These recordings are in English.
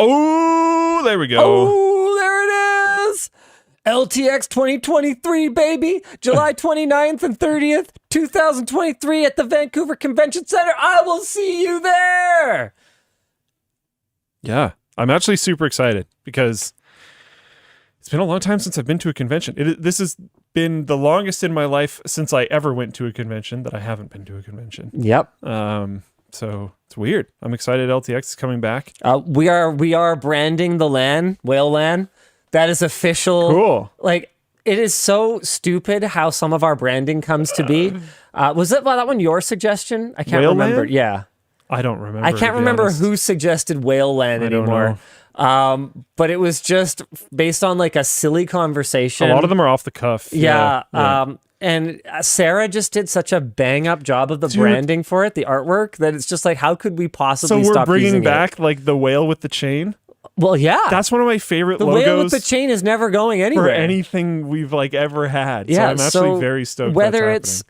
Oh, there we go. Oh, there it is. LTX 2023, baby. July 29th and 30th, 2023 at the Vancouver Convention Center. I will see you there. Yeah, I'm actually super excited because it's been a long time since I've been to a convention. This has been the longest in my life since I ever went to a convention that I haven't been to a convention. Yep. So it's weird. I'm excited LTX is coming back. We are branding the LAN, Whale LAN. That is official. Cool. Like, it is so stupid how some of our branding comes to be. Was that one your suggestion? I can't remember. LAN? Yeah. I don't remember. I can't remember who suggested Whale LAN anymore. But it was just based on like a silly conversation. A lot of them are off the cuff. Yeah. And Sarah just did such a bang up job of the branding for it, the artwork, that it's just like, how could we possibly stop using it? So we're bringing back like the whale with the chain? Well, yeah. That's one of my favorite logos. The whale with the chain is never going anywhere. For anything we've like ever had. Yeah, so I'm actually very stoked whether it's at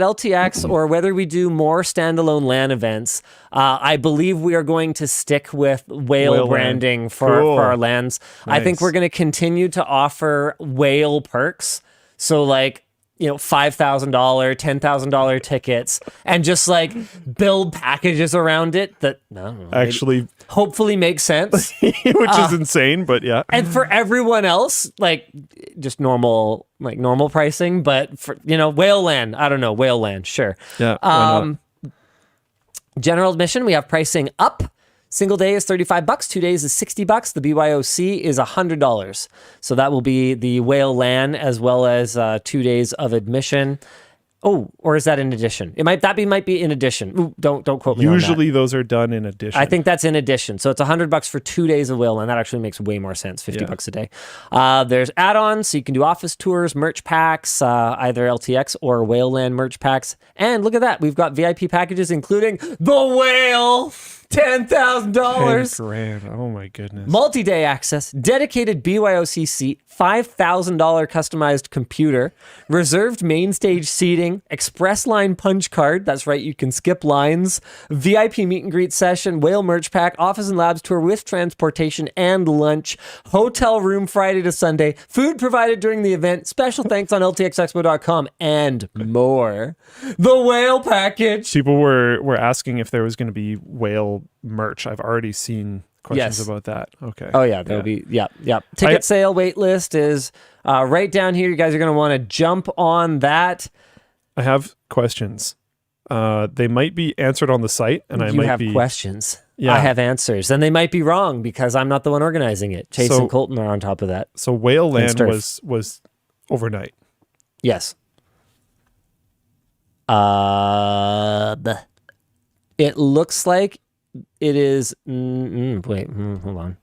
LTX or whether we do more standalone LAN events, I believe we are going to stick with whale branding for our LANs. Nice. I think we're going to continue to offer whale perks. So like, $5,000, $10,000 tickets, and just like build packages around it that actually hopefully make sense, which is insane, but yeah. And for everyone else, like just normal pricing, but for Whale LAN, I don't know, Whale LAN, sure. Yeah. General admission, we have pricing up. Single day is $35. 2 days is $60. The BYOC is $100. So that will be the Whale LAN as well as 2 days of admission. Oh, or is that in addition? Might be in addition. Ooh, don't quote me on that. Usually those are done in addition. I think that's in addition. So it's $100 for 2 days of Whale LAN. That actually makes way more sense. $50 a day. There's add-ons, so you can do office tours, merch packs, either LTX or Whale LAN merch packs. And look at that, we've got VIP packages including the whale. $10,000. $10,000. Oh my goodness. Multi-day access, dedicated BYOC seat, $5,000 customized computer, reserved main stage seating, express line punch card. That's right, you can skip lines. VIP meet and greet session, whale merch pack, office and labs tour with transportation and lunch, hotel room Friday to Sunday, food provided during the event, special thanks on LTXexpo.com, and more. The whale package. People were asking if there was going to be whale merch. I've already seen questions about that. Okay. Oh yeah, there'll be ticket sale wait list is right down here. You guys are going to want to jump on that. I have questions. They might be answered on the site, and you have questions. Yeah. I have answers, and they might be wrong because I'm not the one organizing it. Chase and Colton are on top of that. So Whale LAN was overnight. Yes. It looks like it is. Hold on.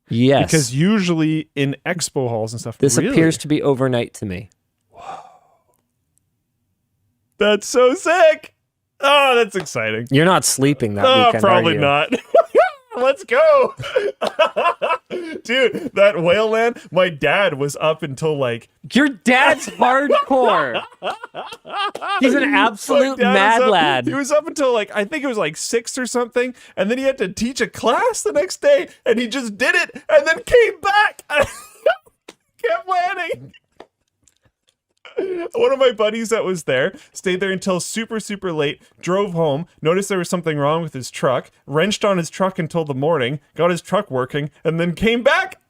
Yes, because usually in expo halls and stuff, this appears to be overnight to me. Whoa, that's so sick! Oh, that's exciting. You're not sleeping that weekend, probably are you? not. Let's go. Dude, that Whale LAN, my dad was up until like... Your dad's hardcore. He's an absolute mad lad. He was up until like, I think it was like 6 or something, and then he had to teach a class the next day, and he just did it, and then came back. Kept landing. One of my buddies that was there stayed there until super, super late, drove home, noticed there was something wrong with his truck, wrenched on his truck until the morning, got his truck working, and then came back.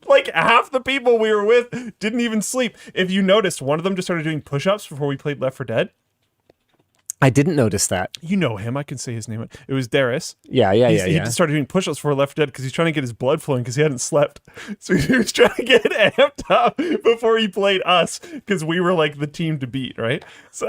Like half the people we were with didn't even sleep. If you noticed, one of them just started doing push-ups before we played Left 4 Dead. I didn't notice that. You know him. I can say his name. It was Darius. Yeah. He just started doing push-ups before Left 4 Dead because he's trying to get his blood flowing because he hadn't slept. So he was trying to get amped up before he played us because we were like the team to beat, right? So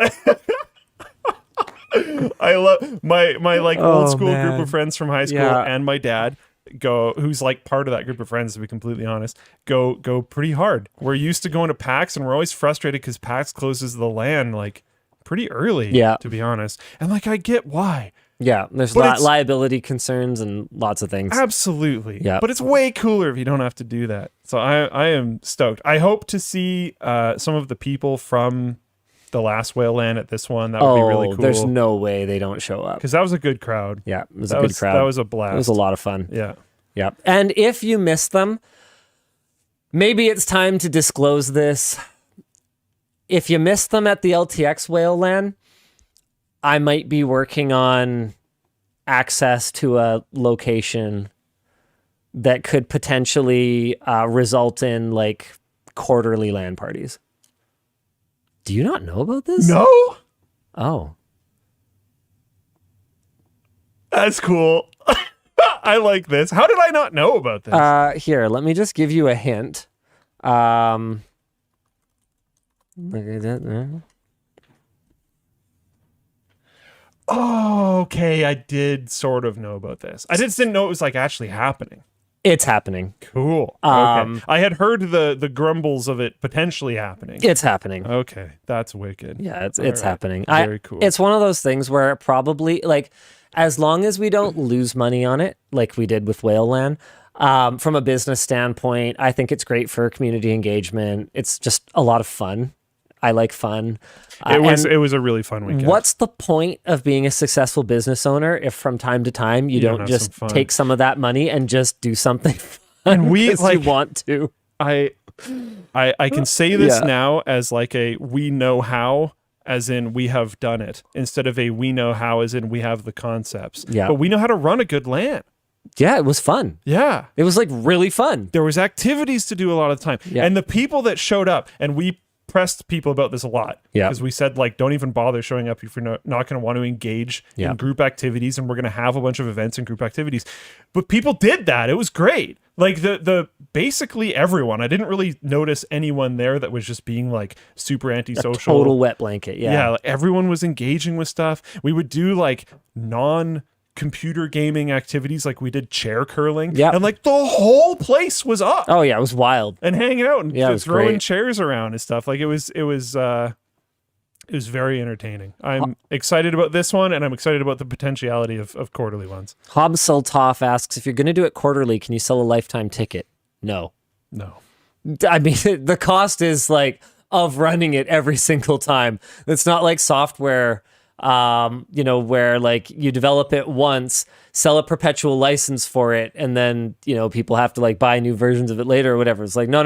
I love my like old school group of friends from high school and my dad who's like part of that group of friends, to be completely honest, go pretty hard. We're used to going to PAX and we're always frustrated because PAX closes the LAN like pretty early, to be honest. And like, I get why. Yeah, there's liability concerns and lots of things. Absolutely. Yeah. But it's way cooler if you don't have to do that. So I am stoked. I hope to see some of the people from the last Whale LAN at this one. That would be really cool. There's no way they don't show up. Because that was a good crowd. Yeah, it was a good crowd. That was a blast. It was a lot of fun. Yeah. Yep. And if you miss them, maybe it's time to disclose this. If you missed them at the LTX Whale LAN, I might be working on access to a location that could potentially result in like quarterly LAN parties. Do you not know about this? No? Oh. That's cool. I like this. How did I not know about this? Here, let me just give you a hint. Oh, okay. I did sort of know about this. I just didn't know it was like actually happening. It's happening. Cool. Okay. I had heard the grumbles of it potentially happening. It's happening. Okay, that's wicked. Yeah, it's right. happening. Very cool. It's one of those things where it probably, like, as long as we don't lose money on it, like we did with Whale LAN, from a business standpoint, I think it's great for community engagement. It's just a lot of fun. I like fun. It was a really fun weekend. What's the point of being a successful business owner if from time to time you don't just take some of that money and just do something fun and we like you want to? I can say this now as like a we know how, as in we have done it, instead of a we know how as in we have the concepts. Yeah. But we know how to run a good LAN. Yeah, it was fun. Yeah. It was like really fun. There was activities to do a lot of the time. Yeah. And the people that showed up, and we pressed people about this a lot. Yeah. Because we said, like, don't even bother showing up if you're not going to want to engage in group activities, and we're going to have a bunch of events and group activities. But people did that. It was great. Like the basically everyone. I didn't really notice anyone there that was just being like super antisocial. Total wet blanket. Yeah. Yeah. Like, everyone was engaging with stuff. We would do like computer gaming activities, like we did chair curling, and like the whole place was up. Oh yeah, it was wild And hanging out and throwing great. chairs around and stuff. Like it was very entertaining. I'm excited about this one, and I'm excited about the potentiality of quarterly ones. Hobbs Sultoff asks, if you're going to do it quarterly, can you sell a lifetime ticket? No. I mean, the cost is like of running it every single time. It's not like software, where like you develop it once, sell a perpetual license for it, and then, people have to like buy new versions of it later or whatever. It's like, no.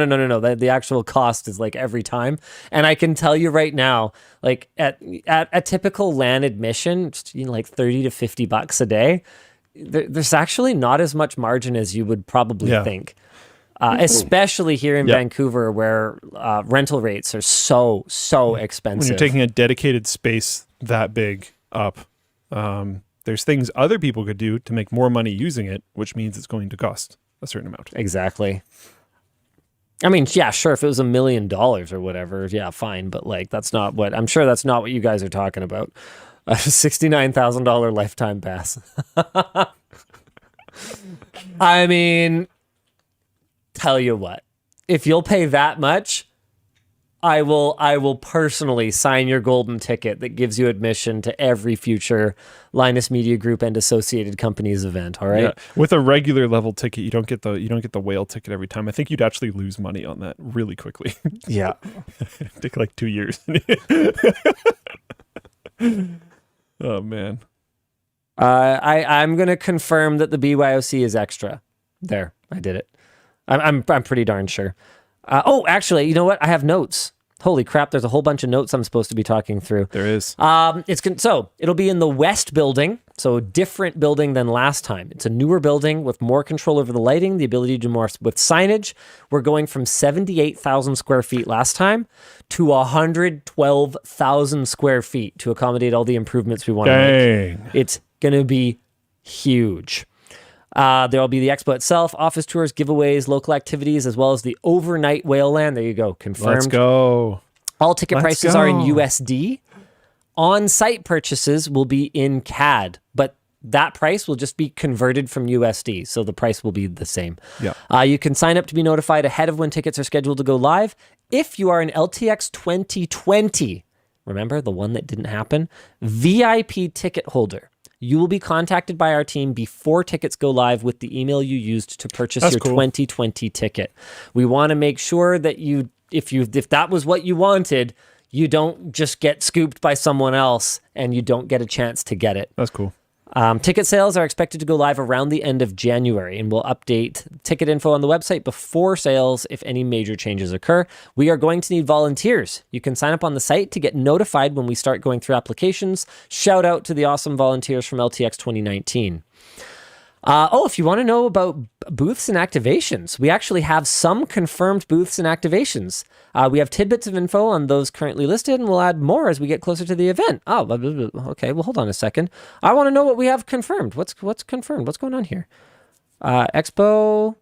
The actual cost is like every time. And I can tell you right now, like at a typical LAN admission, just, like $30 to $50 a day, there's actually not as much margin as you would probably think. Especially here in Vancouver, where rental rates are so expensive. When you're taking a dedicated space that big up, there's things other people could do to make more money using it, which means it's going to cost a certain amount. Exactly. I mean, yeah, sure. If it was $1 million or whatever, yeah, fine. But like, I'm sure that's not what you guys are talking about. A $69,000 lifetime pass. I mean, tell you what, if you'll pay that much, I will personally sign your golden ticket that gives you admission to every future Linus Media Group and associated companies event. All right. Yeah. With a regular level ticket, you don't get the whale ticket every time. I think you'd actually lose money on that really quickly. Yeah. It'd take like 2 years. Oh man. I'm gonna confirm that the BYOC is extra. There, I did it. I'm pretty darn sure. Actually, you know what? I have notes. Holy crap, there's a whole bunch of notes I'm supposed to be talking through. There is. So it'll be in the West building, so a different building than last time. It's a newer building with more control over the lighting, the ability to do more with signage. We're going from 78,000 square feet last time to 112,000 square feet to accommodate all the improvements we want to make. It's going to be huge. There will be the expo itself, office tours, giveaways, local activities, as well as the overnight whale LAN. There you go. Confirmed. Let's go. All ticket prices are in USD. On-site purchases will be in CAD, but that price will just be converted from USD, so the price will be the same. Yeah. You can sign up to be notified ahead of when tickets are scheduled to go live. If you are an LTX 2020, remember the one that didn't happen, VIP ticket holder, you will be contacted by our team before tickets go live with the email you used to purchase your 2020 ticket. We want to make sure that if that was what you wanted, you don't just get scooped by someone else and you don't get a chance to get it. That's cool. Ticket sales are expected to go live around the end of January, and we'll update ticket info on the website before sales if any major changes occur. We are going to need volunteers. You can sign up on the site to get notified when we start going through applications. Shout out to the awesome volunteers from LTX 2019. If you want to know about booths and activations, we actually have some confirmed booths and activations. We have tidbits of info on those currently listed, and we'll add more as we get closer to the event. Oh, okay. Well, hold on a second. I want to know what we have confirmed. What's confirmed? What's going on here? Expo.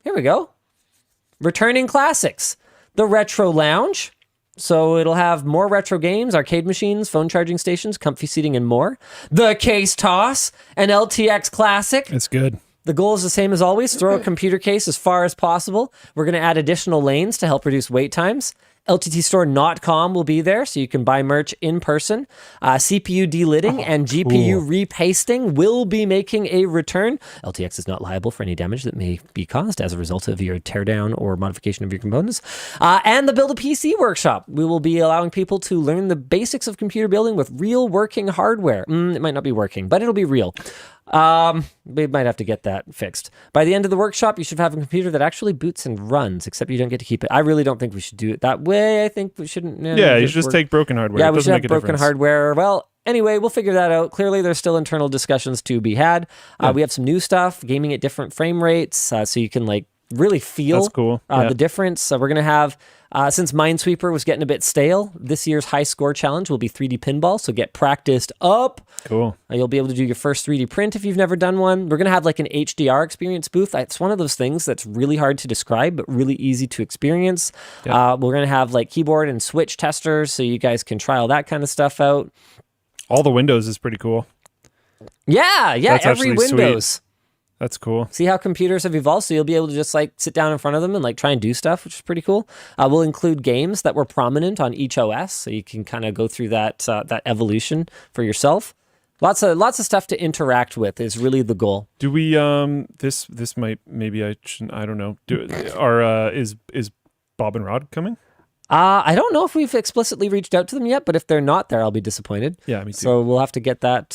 Here we go. Returning classics. The Retro Lounge. So it'll have more retro games, arcade machines, phone charging stations, comfy seating, and more. The Case Toss, an LTX classic. It's good. The goal is the same as always, throw a computer case as far as possible. We're going to add additional lanes to help reduce wait times. LTTstore.com will be there, so you can buy merch in person. CPU delidding and GPU repasting will be making a return. LTX is not liable for any damage that may be caused as a result of your teardown or modification of your components. And the Build a PC workshop. We will be allowing people to learn the basics of computer building with real working hardware. It might not be working, but it'll be real. We might have to get that fixed. By the end of the workshop, you should have a computer that actually boots and runs, except you don't get to keep it. I really don't think we should do it that way. I think we shouldn't. Yeah, you should just take broken hardware. Yeah, it we doesn't should have make a broken difference. hardware. Well, anyway, we'll figure that out. Clearly, there's still internal discussions to be had. We have some new stuff, gaming at different frame rates, so you can like really feel That's cool. Yeah. the difference. So we're going to have, since Minesweeper was getting a bit stale, this year's high score challenge will be 3D pinball. So get practiced up. Cool. You'll be able to do your first 3D print if you've never done one. We're going to have like an HDR experience booth. It's one of those things that's really hard to describe, but really easy to experience. Yeah. We're going to have like keyboard and switch testers so you guys can try all that kind of stuff out. All the windows is pretty cool. Yeah, That's every actually sweet. Windows. That's cool. See how computers have evolved, so you'll be able to just like sit down in front of them and like try and do stuff, which is pretty cool. We'll include games that were prominent on each OS, so you can kind of go through that that evolution for yourself. Lots of stuff to interact with is really the goal. Do we this might, maybe I shouldn't, I don't know. Is Bob and Rod coming? I don't know if we've explicitly reached out to them yet, but if they're not there, I'll be disappointed. Yeah, me too. So we'll have to get that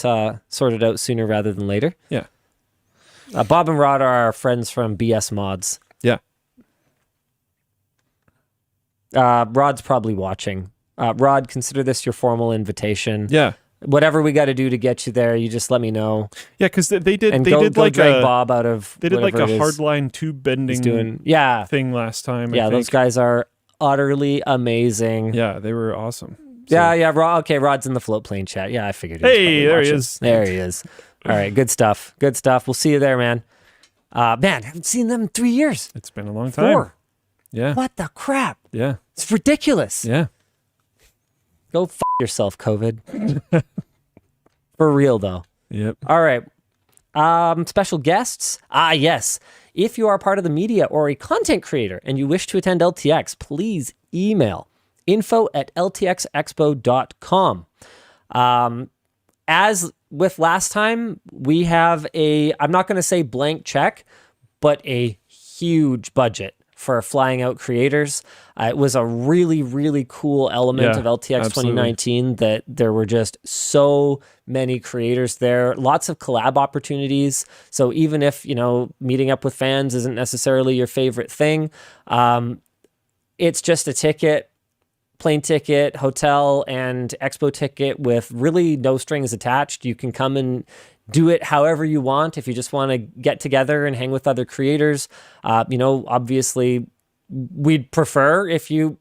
sorted out sooner rather than later. Yeah. Bob and Rod are our friends from BS Mods. Yeah. Rod's probably watching. Rod, consider this your formal invitation. Yeah. Whatever we got to do to get you there, you just let me know. Yeah, because they did And they go, did go like drag Bob out of they did like a whatever it is hardline tube bending he's doing. Yeah, thing last time. yeah, I those think. guys are utterly amazing. Yeah, they were awesome. Yeah. Okay, Rod's in the float plane chat. Yeah, I figured. Was Hey, probably there he watching. is. There he is. All right, good stuff. Good stuff. We'll see you there, man. Man, haven't seen them in 3 years. It's been a long time. 4. Yeah. What the crap? Yeah. It's ridiculous. Yeah. Go yourself, COVID. For real, though. Yep. All right. Special guests? Yes. If you are part of the media or a content creator and you wish to attend LTX, please email info@ltxexpo.com. As with last time, we have I'm not going to say blank check, but a huge budget for flying out creators. It was a really, really cool element of LTX absolutely. 2019 that there were just so many creators there, lots of collab opportunities. So even if, meeting up with fans isn't necessarily your favorite thing, it's just a ticket, plane ticket, hotel, and expo ticket with really no strings attached. You can come and do it however you want. If you just want to get together and hang with other creators, obviously we'd prefer if you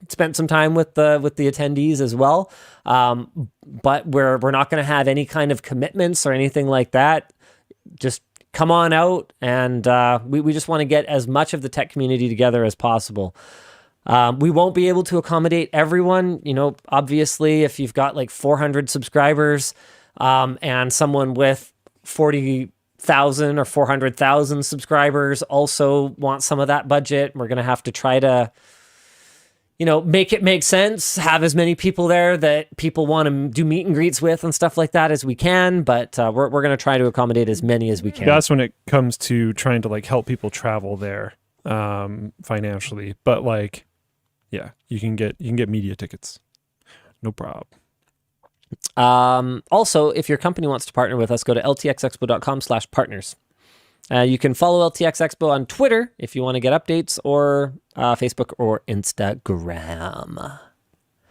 spent some time with the attendees as well. But we're not going to have any kind of commitments or anything like that. Just come on out, and we just want to get as much of the tech community together as possible. We won't be able to accommodate everyone. Obviously, if you've got like 400 subscribers, and someone with 40,000 or 400,000 subscribers also wants some of that budget, we're going to have to try to, make it make sense, have as many people there that people want to do meet and greets with and stuff like that as we can. But we're going to try to accommodate as many as we can. That's when it comes to trying to like help people travel there financially. But like, yeah, you can get media tickets. No problem. Also, if your company wants to partner with us, go to ltxexpo.com/partners. You can follow LTX Expo on Twitter if you want to get updates, or Facebook or Instagram.